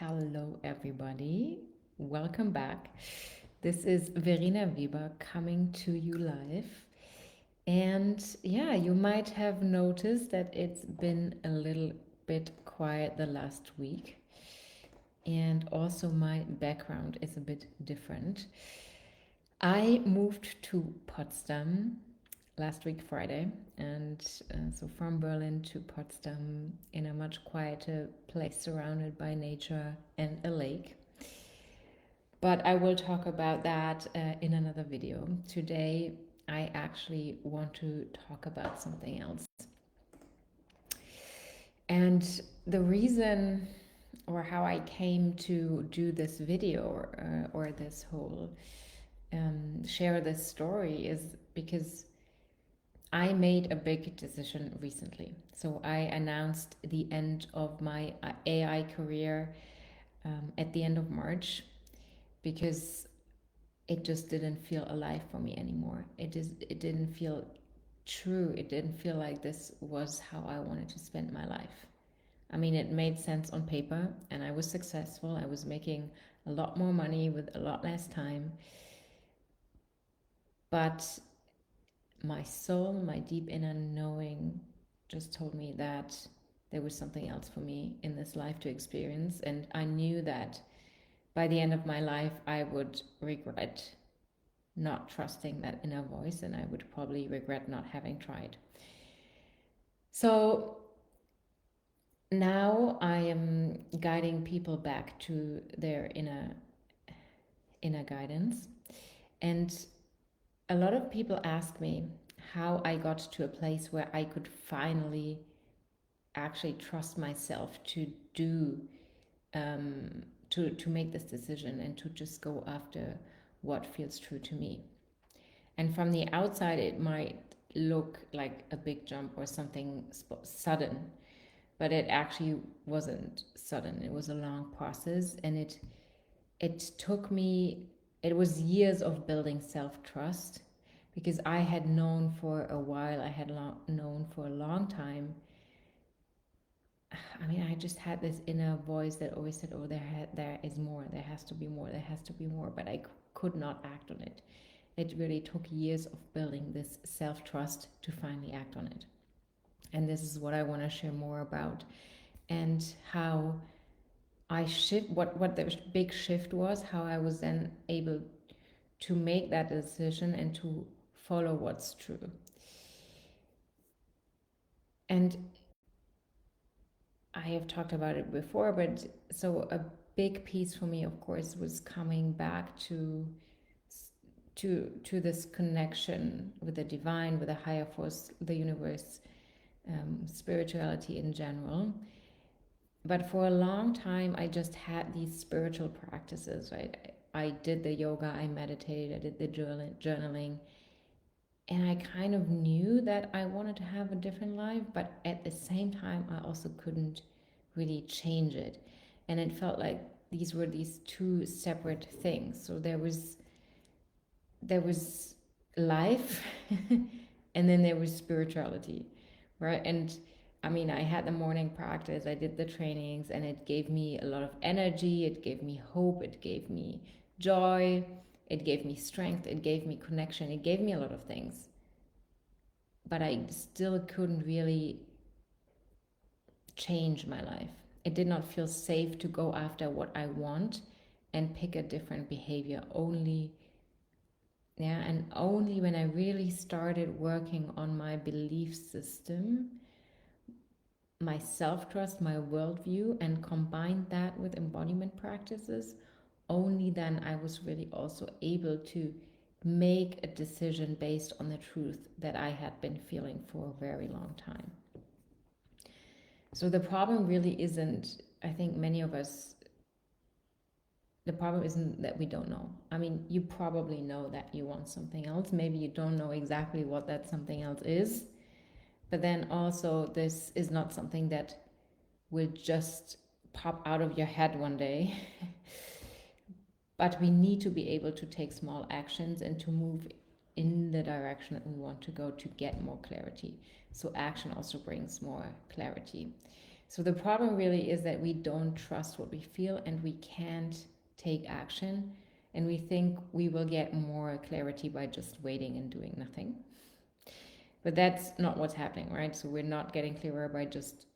Hello, everybody. Welcome back. This is Verena Weber coming to you live. And yeah, you might have noticed that it's been a little bit quiet the last week. And also, my background is a bit different. I moved to Potsdam last week, Friday, and so from Berlin to Potsdam in a much quieter place surrounded by nature and a lake. But I will talk about that in another video. Today, I actually want to talk about something else. And the reason or how I came to do this video or this whole share this story is because I made a big decision recently. So I announced the end of my AI career at the end of March because it just didn't feel alive for me anymore. It didn't feel true. It didn't feel like this was how I wanted to spend my life. I mean, it made sense on paper and I was successful. I was making a lot more money with a lot less time. But my soul, my deep inner knowing just told me that there was something else for me in this life to experience. And I knew that by the end of my life, I would regret not trusting that inner voice and I would probably regret not having tried. So now I am guiding people back to their inner guidance. And a lot of people ask me how I got to a place where I could finally actually trust myself to do to make this decision and to just go after what feels true to me. And from the outside, it might look like a big jump or something sudden, but it actually wasn't sudden. It was a long process, and it took me. It was years of building self-trust because I had known for a while. I had known for a long time. I mean, I just had this inner voice that always said, "Oh, there is more. There has to be more. There has to be more." But I could not act on it. It really took years of building this self-trust to finally act on it. And this is what I want to share more about, and how I shift what the big shift was, how I was then able to make that decision and to follow what's true. And I have talked about it before, but so a big piece for me, of course, was coming back to this connection with the divine, with a higher force, the universe, spirituality in general. But for a long time, I just had these spiritual practices, right? I did the yoga, I meditated, I did the journaling, and I kind of knew that I wanted to have a different life, but at the same time, I also couldn't really change it. And it felt like these were these two separate things. So there was life and then there was spirituality, right? And I mean, I had the morning practice, I did the trainings, and it gave me a lot of energy, it gave me hope, it gave me joy, it gave me strength, it gave me connection, it gave me a lot of things. But I still couldn't really change my life. It did not feel safe to go after what I want and pick a different behavior. And only when I really started working on my belief system, my self-trust, my worldview, and combined that with embodiment practices, only then I was really also able to make a decision based on the truth that I had been feeling for a very long time. So the problem really isn't, I think many of us, the problem isn't that we don't know. I mean, you probably know that you want something else. Maybe you don't know exactly what that something else is. But then also, this is not something that will just pop out of your head one day. But we need to be able to take small actions and to move in the direction that we want to go to get more clarity. So action also brings more clarity. So the problem really is that we don't trust what we feel and we can't take action. And we think we will get more clarity by just waiting and doing nothing. But that's not what's happening, right? So we're not getting clearer by just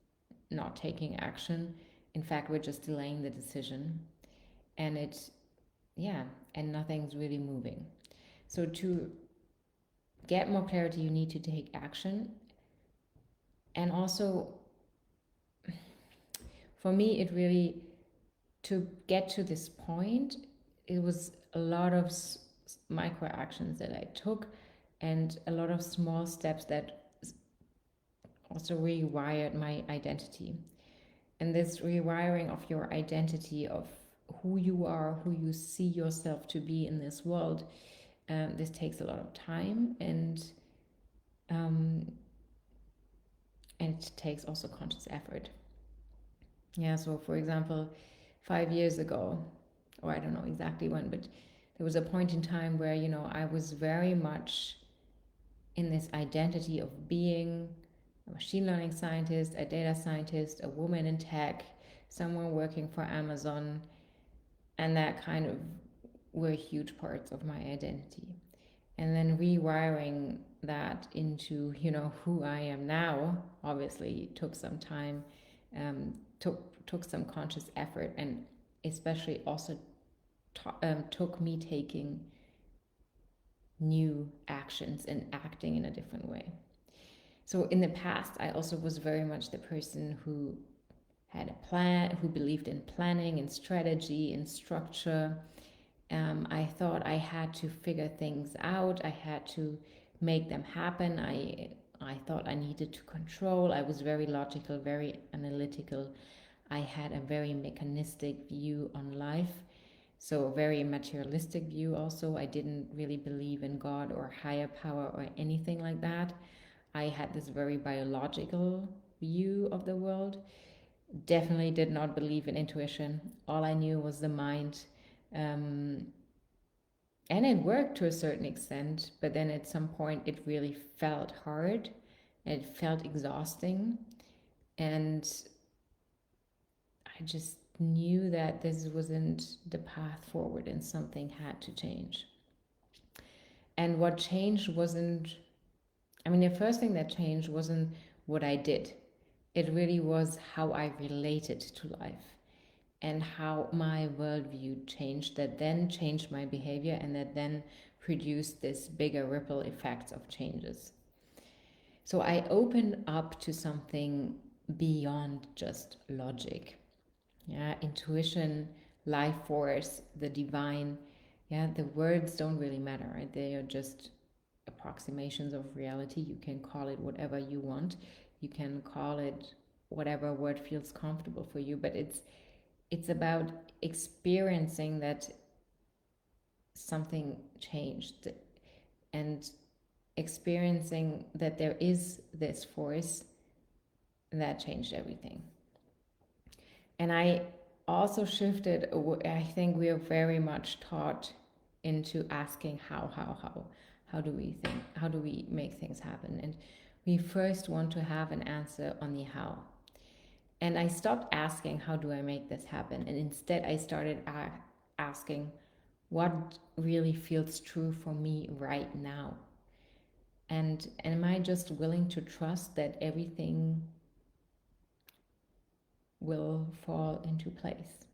not taking action. In fact, we're just delaying the decision. And and nothing's really moving. So to get more clarity, you need to take action. And also, for me, it really, to get to this point, it was a lot of micro actions that I took and a lot of small steps that also rewired my identity. And this rewiring of your identity, of who you are, who you see yourself to be in this world, this takes a lot of time, and it takes also conscious effort. Yeah, so for example, 5 years ago, or I don't know exactly when, but there was a point in time where, I was very much in this identity of being a machine learning scientist, a data scientist, a woman in tech, someone working for Amazon, and that kind of were huge parts of my identity. And then rewiring that into, who I am now, obviously took some time, took some conscious effort, and especially also took me taking new actions and acting in a different way. So in the past, I also was very much the person who had a plan, who believed in planning and strategy and structure. I thought I had to figure things out. I had to make them happen. I thought I needed to control. I was very logical, very analytical. I had a very mechanistic view on life. So a very materialistic view also. I didn't really believe in God or higher power or anything like that. I had this very biological view of the world. Definitely did not believe in intuition. All I knew was the mind. And it worked to a certain extent, but then at some point it really felt hard. It felt exhausting. And I just knew that this wasn't the path forward and something had to change. And what changed wasn't, the first thing that changed wasn't what I did. It really was how I related to life and how my worldview changed, that then changed my behavior and that then produced this bigger ripple effects of changes. So I opened up to something beyond just logic. Yeah, intuition, life force, the divine. Yeah, the words don't really matter, right? They are just approximations of reality. You can call it whatever you want. You can call it whatever word feels comfortable for you, but it's about experiencing that something changed and experiencing that there is this force that changed everything. And I also shifted, I think we are very much taught into asking how do we think, how do we make things happen? And we first want to have an answer on the how. And I stopped asking, how do I make this happen? And instead I started asking, what really feels true for me right now? And am I just willing to trust that everything will fall into place,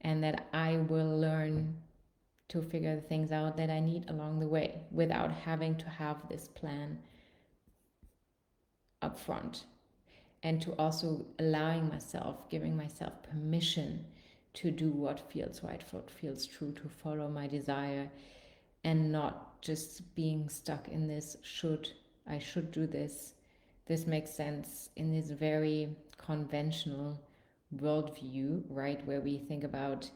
and that I will learn to figure the things out that I need along the way without having to have this plan up front. And to also giving myself permission to do what feels right, what feels true, to follow my desire, and not just being stuck in this I should do this. This makes sense in this very conventional worldview, right? Where we think about,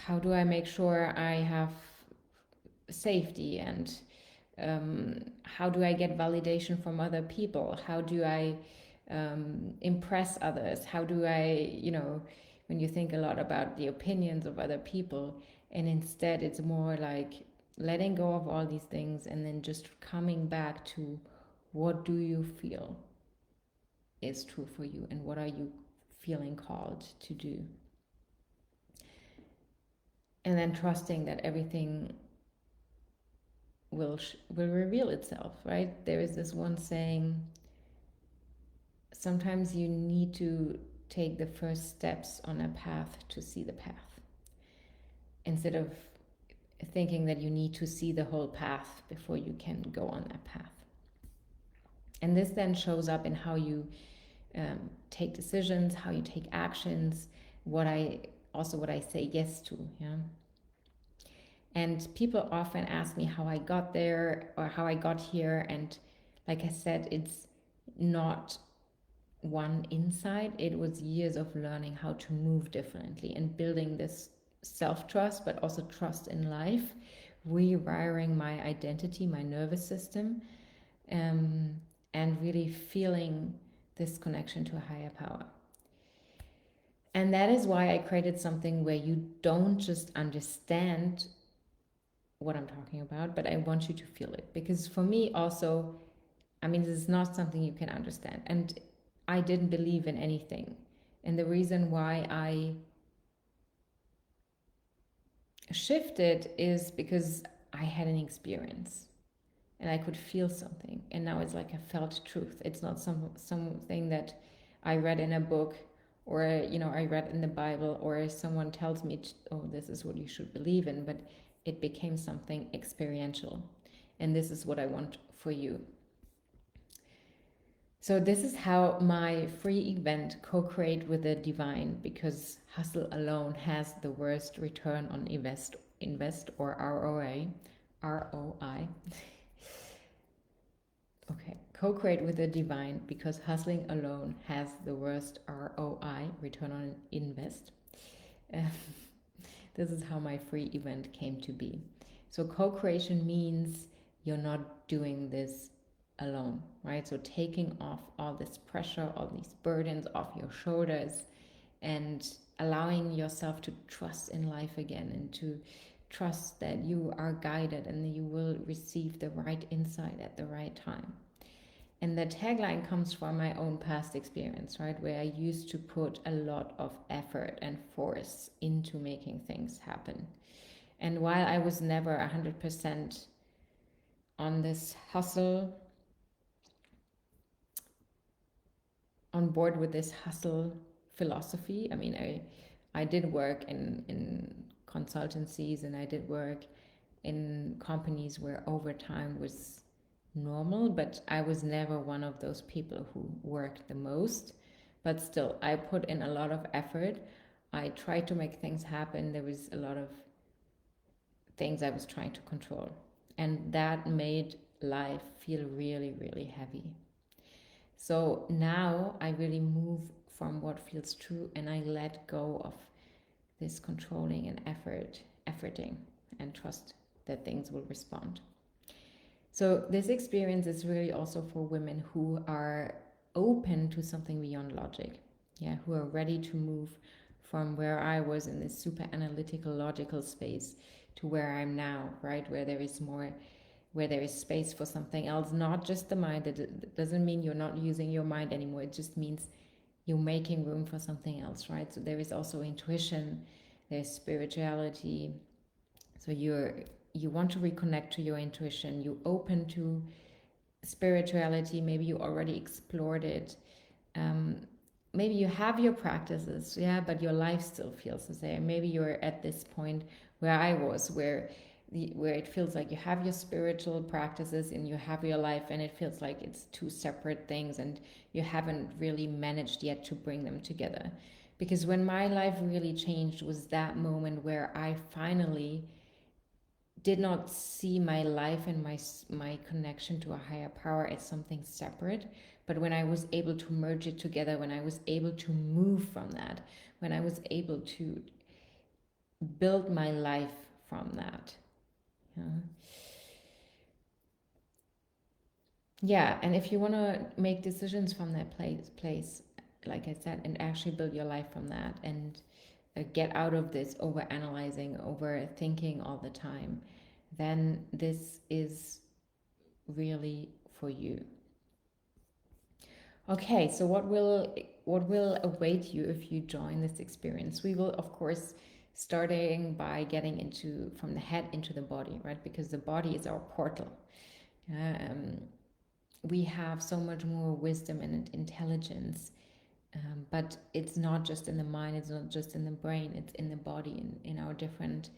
how do I make sure I have safety, and how do I get validation from other people? How do I impress others? How do I, when you think a lot about the opinions of other people, and instead it's more like letting go of all these things and then just coming back to, what do you feel? is true for you and what are you feeling called to do. And then trusting that everything will reveal itself, right? There is this one saying, sometimes you need to take the first steps on a path to see the path, instead of thinking that you need to see the whole path before you can go on that path. And this then shows up in how you take decisions, how you take actions, what I say yes to. Yeah. And people often ask me how I got there or how I got here. And like I said, it's not one insight. It was years of learning how to move differently and building this self-trust, but also trust in life, rewiring my identity, my nervous system, and really feeling this connection to a higher power. And that is why I created something where you don't just understand what I'm talking about, but I want you to feel it. Because for me also, I mean, this is not something you can understand. And I didn't believe in anything. And the reason why I shifted is because I had an experience and I could feel something. And now it's like a felt truth. It's not something that I read in a book or, I read in the Bible or someone tells me, oh, this is what you should believe in, but it became something experiential. And this is what I want for you. So this is how my free event, Co-Create with the Divine, because hustle alone has the worst return on invest or ROI. Okay, Co-Create with the Divine, because hustling alone has the worst ROI, return on invest. This is how my free event came to be. So co-creation means you're not doing this alone, right? So taking off all this pressure, all these burdens off your shoulders, and allowing yourself to trust in life again and to trust that you are guided and that you will receive the right insight at the right time. And the tagline comes from my own past experience, right? Where I used to put a lot of effort and force into making things happen. And while I was never 100% on this hustle, on board with this hustle philosophy, I mean, I did work in consultancies and I did work in companies where overtime was normal, but I was never one of those people who worked the most. But still, I put in a lot of effort. I tried to make things happen. There was a lot of things I was trying to control, and that made life feel really, really heavy. So now I really move from what feels true and I let go of this controlling and efforting, and trust that things will respond. So this experience is really also for women who are open to something beyond logic. Yeah, who are ready to move from where I was in this super analytical, logical space to where I'm now, right? Where there is more, where there is space for something else, not just the mind. It doesn't mean you're not using your mind anymore. It just means you're making room for something else, right? So there is also intuition, there's spirituality. So you want to reconnect to your intuition, you open to spirituality, maybe you already explored it, maybe you have your practices, yeah, but your life still feels the same. Maybe you're at this point where I was, where it feels like you have your spiritual practices and you have your life, and it feels like it's two separate things and you haven't really managed yet to bring them together. Because when my life really changed was that moment where I finally did not see my life and my connection to a higher power as something separate, but when I was able to merge it together, when I was able to move from that, when I was able to build my life from that. Yeah, and if you want to make decisions from that place, like I said, and actually build your life from that, and get out of this over analyzing, overthinking all the time, then this is really for you. Okay, so what will await you if you join this experience? We will, of course, starting by getting into from the head into the body, right? Because the body is our portal. Um, we have so much more wisdom and intelligence, but it's not just in the mind, it's not just in the brain, it's in the body, in our different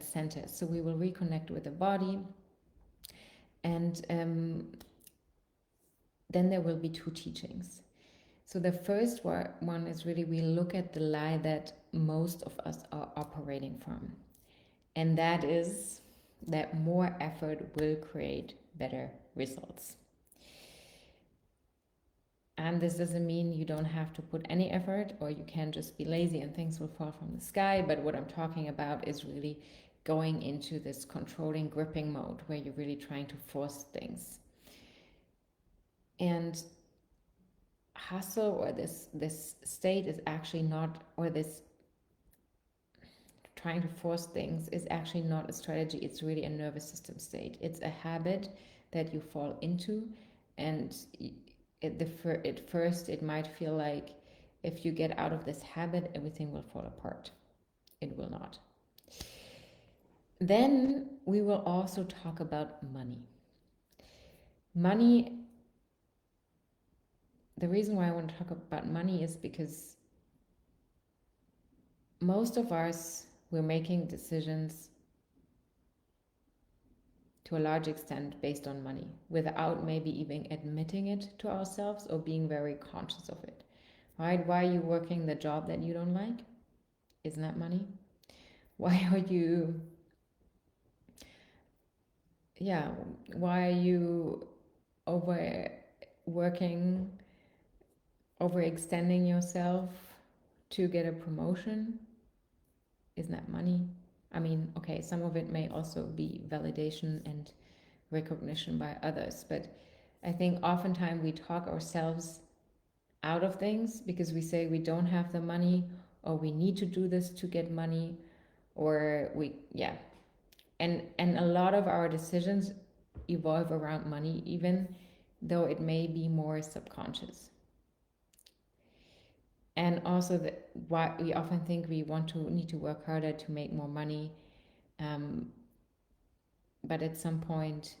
centers. So we will reconnect with the body, and then there will be two teachings. So the first one is really we look at the lie that most of us are operating from, and that is that more effort will create better results. And this doesn't mean you don't have to put any effort or you can just be lazy and things will fall from the sky. But what I'm talking about is really going into this controlling, gripping mode where you're really trying to force things. And hustle, or this state, is actually not, or this trying to force things is actually not a strategy. It's really a nervous system state. It's a habit that you fall into, and at first it might feel like if you get out of this habit, everything will fall apart. It will not. Then we will also talk about money. Money, the reason why I want to talk about money is because most of us, we're making decisions to a large extent based on money without maybe even admitting it to ourselves or being very conscious of it. Right? Why are you working the job that you don't like? Isn't that money? Why are you, yeah, why are you overworking, overextending yourself to get a promotion? Isn't that money? I mean, okay, some of it may also be validation and recognition by others, but I think oftentimes we talk ourselves out of things because we say we don't have the money, or we need to do this to get money, or yeah. And a lot of our decisions evolve around money, even though it may be more subconscious. And also why we often think we need to work harder to make more money, but at some point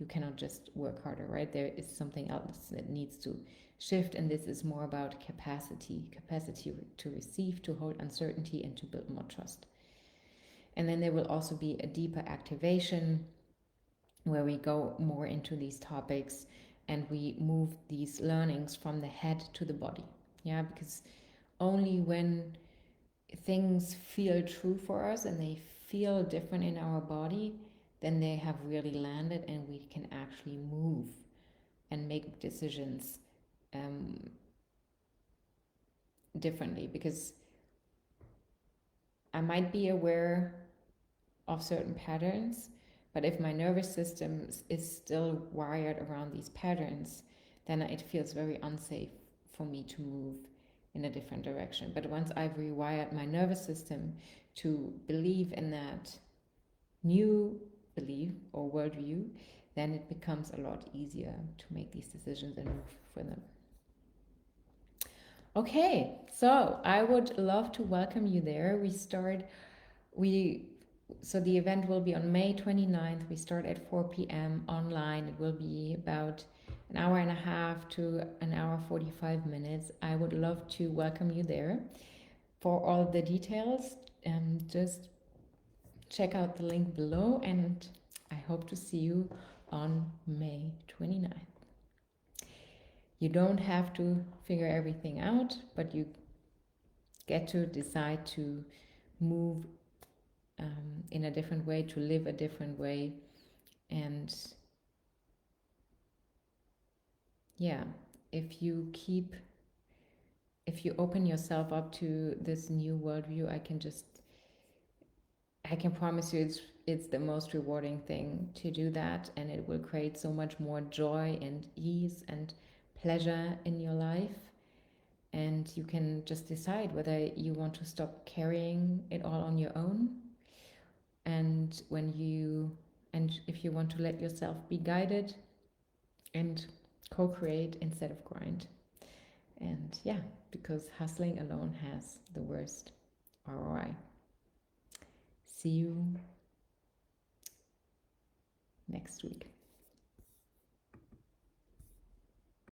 you cannot just work harder, right? There is something else that needs to shift, and this is more about capacity to receive, to hold uncertainty, and to build more trust. And then there will also be a deeper activation where we go more into these topics and we move these learnings from the head to the body. Yeah, because only when things feel true for us and they feel different in our body, then they have really landed and we can actually move and make decisions differently. Because I might be aware of certain patterns, but if my nervous system is still wired around these patterns, then it feels very unsafe for me to move in a different direction. But once I've rewired my nervous system to believe in that new belief or worldview, then it becomes a lot easier to make these decisions and move for them. Okay, so I would love to welcome you there. So the event will be on May 29th. We start at 4 p.m. online. It will be about an hour and a half to an hour 45 minutes. I would love to welcome you there. For all the details, just check out the link below, and I hope to see you on May 29th. You don't have to figure everything out, but you get to decide to move in a different way, to live a different way. And yeah, if you open yourself up to this new worldview, I can promise you it's the most rewarding thing to do that, and it will create so much more joy and ease and pleasure in your life. And you can just decide whether you want to stop carrying it all on your own, and if you want to let yourself be guided and co-create instead of grind. And yeah, because hustling alone has the worst ROI. See you next week.